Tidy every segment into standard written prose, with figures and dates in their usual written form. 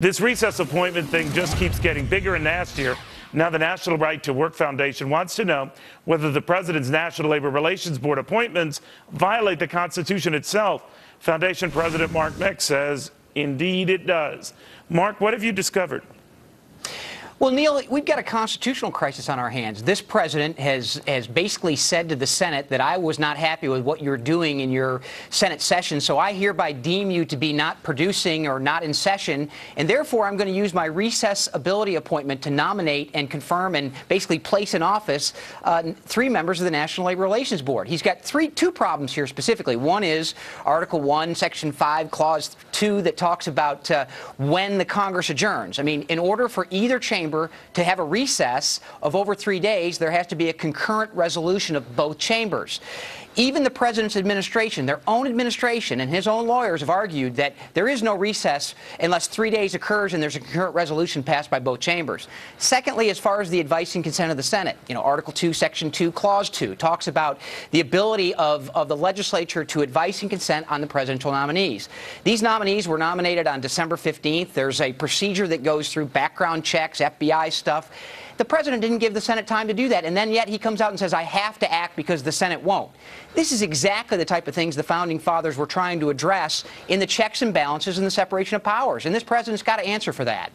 This recess appointment thing just keeps getting bigger and nastier. Now the National Right to Work Foundation wants to know whether the president's National Labor Relations Board appointments violate the Constitution itself. Foundation President Mark Meck says, indeed it does. Mark, what have you discovered? Well, Neil, we've got a constitutional crisis on our hands. This president has basically said to the Senate that I was not happy with what you're doing in your Senate session, so I hereby deem you to be not producing or not in session, and therefore I'm going to use my recess ability appointment to nominate and confirm and basically place in office 3 members of the National Labor Relations Board. He's got two problems here specifically. One is Article 1, Section 5, Clause 2 that talks about when the Congress adjourns. I mean, in order for either chamber to have a recess of over 3 days, there has to be a concurrent resolution of both chambers. Even the president's administration, their own administration, and his own lawyers have argued that there is no recess unless 3 days occurs and there's a concurrent resolution passed by both chambers. Secondly, as far as the advice and consent of the Senate, Article 2, Section 2, Clause 2 talks about the ability of the legislature to advise and consent on the presidential nominees. These nominees were nominated on December 15th. There's a procedure that goes through background checks, FBI stuff. The president didn't give the Senate time to do that, and then yet he comes out and says, I have to act because the Senate won't. This is exactly the type of things the Founding Fathers were trying to address in the checks and balances and the separation of powers, and this president's got to answer for that.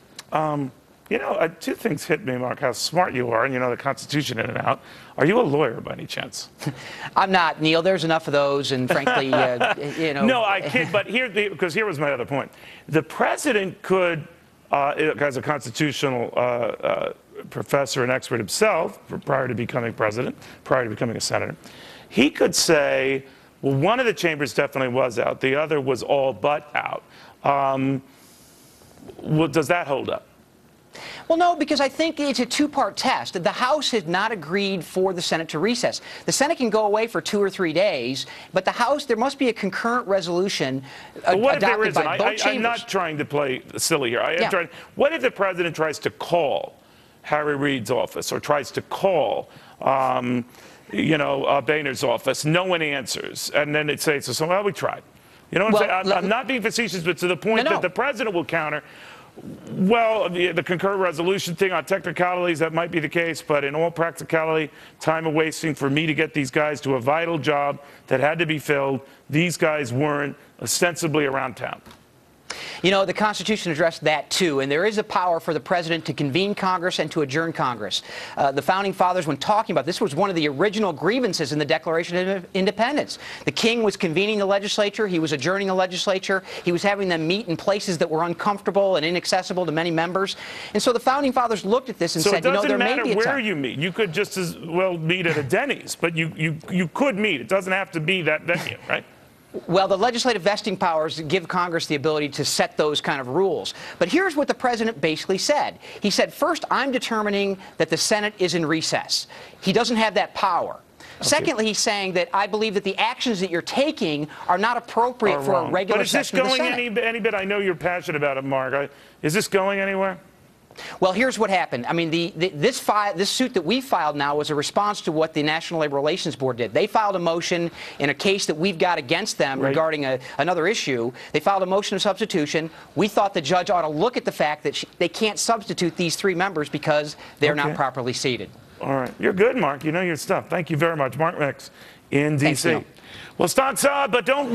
Two things hit me, Mark, how smart you are, and you know the Constitution in and out. Are you a lawyer by any chance? I'm not, Neil. There's enough of those, and frankly, No, I kid, but because here was my other point. The president could, as a constitutional professor and expert himself, prior to becoming president, prior to becoming a senator, he could say, well, one of the chambers definitely was out. The other was all but out. Well, does that hold up? Well, no, because I think it's a two-part test. The House has not agreed for the Senate to recess. The Senate can go away for 2 or 3 days, but the House, there must be a concurrent resolution adopted by both chambers. I'm not trying to play silly here. What if the president tries to call Harry Reid's office or tries to call, Boehner's office? No one answers. And then they'd say, so well, we tried. You know what I'm saying? I'm not being facetious, but to the point that the president will counter, well, the concurrent resolution thing, on technicalities, that might be the case, but in all practicality, time of wasting for me to get these guys to a vital job that had to be filled. These guys weren't ostensibly around town. The Constitution addressed that, too, and there is a power for the president to convene Congress and to adjourn Congress. The Founding Fathers, when talking about this, was one of the original grievances in the Declaration of Independence. The king was convening the legislature. He was adjourning the legislature. He was having them meet in places that were uncomfortable and inaccessible to many members. And so the Founding Fathers looked at this and said, there may be a time. So it doesn't matter where you meet. You could just as well meet at a Denny's, but you could meet. It doesn't have to be that venue, right? Well, the legislative vesting powers give Congress the ability to set those kind of rules. But here's what the president basically said. He said, first, I'm determining that the Senate is in recess. He doesn't have that power. Okay. Secondly, he's saying that I believe that the actions that you're taking are not appropriate for a regular session of the Senate. But is this going any bit? I know you're passionate about it, Mark. Is this going anywhere? Well, here's what happened. I mean, this suit that we filed now was a response to what the National Labor Relations Board did. They filed a motion in a case that we've got against them regarding another issue. They filed a motion of substitution. We thought the judge ought to look at the fact that they can't substitute these 3 members because they're not properly seated. All right. You're good, Mark. You know your stuff. Thank you very much. Mark Meck in D.C. Thanks, Well, stocks up, but don't